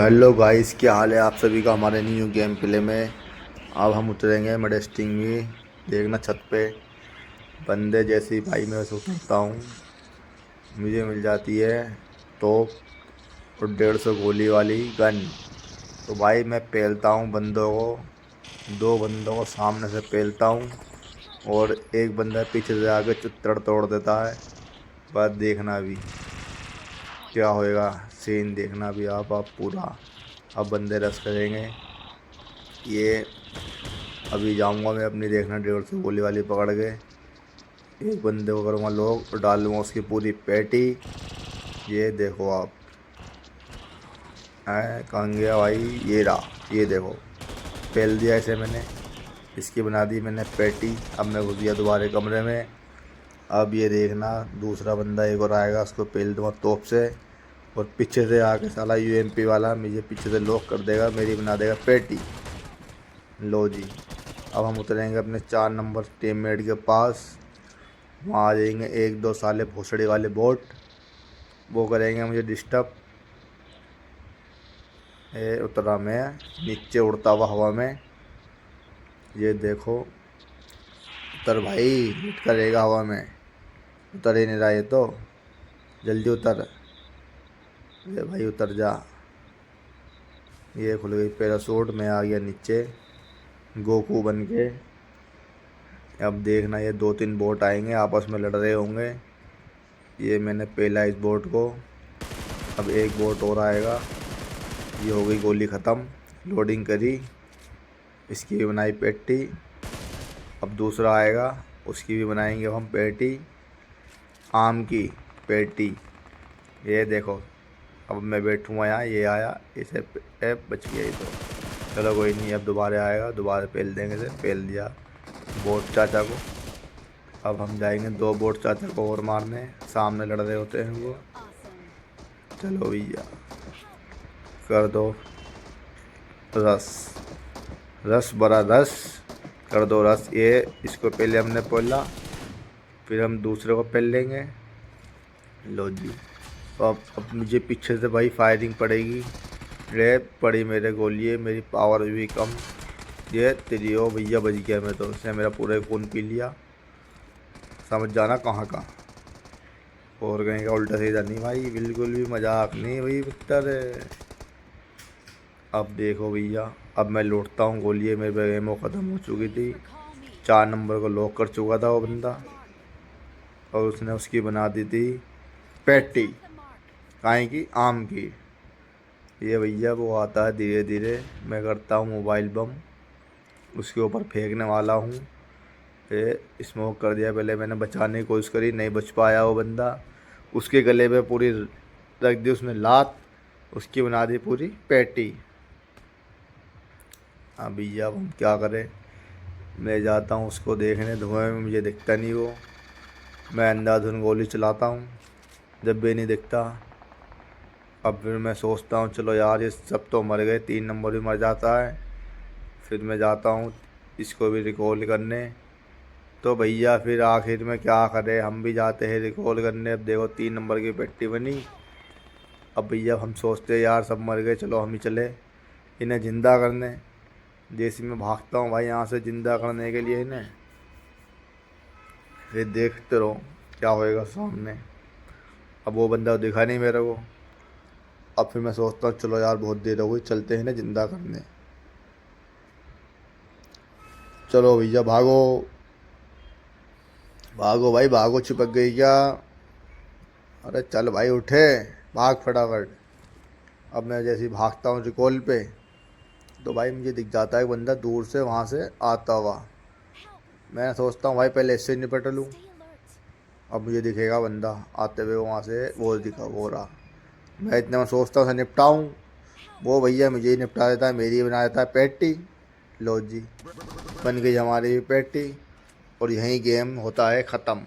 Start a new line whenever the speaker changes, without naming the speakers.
Hello guys, क्या हाल है आप सभी का हमारे न्यू गेम प्ले में। अब हम उतरेंगे मडेस्टिंग में। देखना छत पे बंदे जैसे ही भाई मैं उतरता हूँ मुझे मिल जाती है तोप और 150 गोली वाली गन। तो भाई मैं पेलता हूँ बंदों को, दो बंदों को सामने से पेलता हूँ और एक बंदा पीछे से आके चुत्तड़ तोड़ देता है। बस देखना भी क्या होएगा, सीन देखना भी आप पूरा। अब बंदे रश करेंगे। ये अभी जाऊंगा मैं अपनी, देखना 150 गोली वाली पकड़ के एक बंदे को करूँगा लोग और डालूंगा उसकी पूरी पैटी। ये देखो आप, है कहाँ गया भाई, ये रहा, ये देखो पेल दिया इसे मैंने, इसकी बना दी मैंने पैटी। अब मैं घुस गया दोबारा कमरे में। अब ये देखना दूसरा बंदा एक और आएगा, उसको पेल दूंगा तोप से और पीछे से आके साला यूएमपी वाला मुझे पीछे से लॉक कर देगा, मेरी बना देगा पैटी। लो जी, अब हम उतरेंगे अपने 4 नंबर टीममेट के पास। वहाँ आ जाएंगे एक दो साले भोसड़ी वाले बोट, वो करेंगे मुझे डिस्टर्ब। ये उतरा मैं नीचे उड़ता हुआ हवा में, ये देखो। उतर भाई, हिट करेगा हवा में, उतर ही नहीं रहा ये तो, जल्दी उतर। ये भाई उतर जा। ये खुल गई पैराशूट, मैं आ गया नीचे गोकू बन के। अब देखना ये 2-3 बोट आएंगे आपस में लड़ रहे होंगे। ये मैंने पेला इस बोट को, अब एक बोट और आएगा। ये हो गई गोली ख़त्म, लोडिंग करी, इसकी भी बनाई पेटी। अब दूसरा आएगा, उसकी भी बनाएंगे अब हम पेटी, आम की पेटी। ये देखो, अब मैं बैठूँगा यहाँ, ये आया, इसे बच गया ये तो। चलो कोई नहीं, अब दोबारा आएगा, दोबारा पेल देंगे इसे। पेल दिया बोट चाचा को। अब हम जाएंगे 2 बोट चाचा को और मारने, सामने लड़ रहे होते हैं वो। चलो भैया कर दो रस, रस बड़ा रस कर दो रस। ये इसको पहले हमने पोला, फिर हम दूसरे को पेल लेंगे। लो जी, तो अब मुझे पीछे से भाई फायरिंग पड़ेगी। रे पड़ी मेरे गोली है, मेरी पावर भी कम। ये तेरी ओ भैया, बच गया मैं तो, उसने मेरा पूरा खून पी लिया। समझ जाना कहाँ का, और कहीं का उल्टा सीधा नहीं भाई, बिल्कुल भी मजाक नहीं भाई पुत्र। अब देखो भैया, अब मैं लौटता हूँ गोली, मेरे पे एमो ख़त्म हो चुकी थी। 4 नंबर को लॉक कर चुका था वो बंदा और उसने उसकी बना दी थी पैटी, काहे की, आम की। ये भैया वो आता है धीरे धीरे, मैं करता हूँ मोबाइल बम, उसके ऊपर फेंकने वाला हूँ। ये स्मोक कर दिया, पहले मैंने बचाने की कोशिश करी, नहीं बच पाया वो बंदा। उसके गले पे पूरी रख दी उसने लात, उसकी बना दी पूरी पैटी। हाँ भैया, अब हम क्या करें। मैं जाता हूँ उसको देखने, धुएं में मुझे दिखता नहीं वो। मैं अंधाधुन गोली चलाता हूँ, जब भी नहीं दिखता। अब फिर मैं सोचता हूँ चलो यार, ये सब तो मर गए, 3 नंबर भी मर जाता है। फिर मैं जाता हूँ इसको भी रिकॉल करने। तो भैया फिर आखिर में क्या करें, हम भी जाते हैं रिकॉल करने। अब देखो 3 नंबर की पेटी बनी। अब भैया हम सोचते हैं यार सब मर गए, चलो हम ही चले इन्हें ज़िंदा करने। जैसे मैं भागता हूँ भाई यहाँ से ज़िंदा करने के लिए इन्हें, फिर देखते रहो क्या होएगा सामने। अब वो बंदा दिखा नहीं मेरे को। अब फिर मैं सोचता हूँ चलो यार बहुत देर हो गई, चलते हैं ना ज़िंदा करने। चलो भैया भागो, भागो भाई भागो, चिपक गई क्या। अरे चल भाई उठे, भाग फटाफट। अब मैं जैसे ही भागता हूँ रिकॉल पे, तो भाई मुझे दिख जाता है एक बंदा दूर से वहाँ से आता हुआ। मैं सोचता हूँ भाई पहले इससे निपट लूँ। अब मुझे दिखेगा बंदा आते हुए वहाँ से, वो दिखा, वो रहा। मैं इतने में सोचता हूँ उसे निपटाऊँ, वो भैया मुझे ही निपटा देता है, मेरी ही बना देता है पैटी। लो जी, बन गई हमारी भी पैटी और यहीं गेम होता है ख़त्म।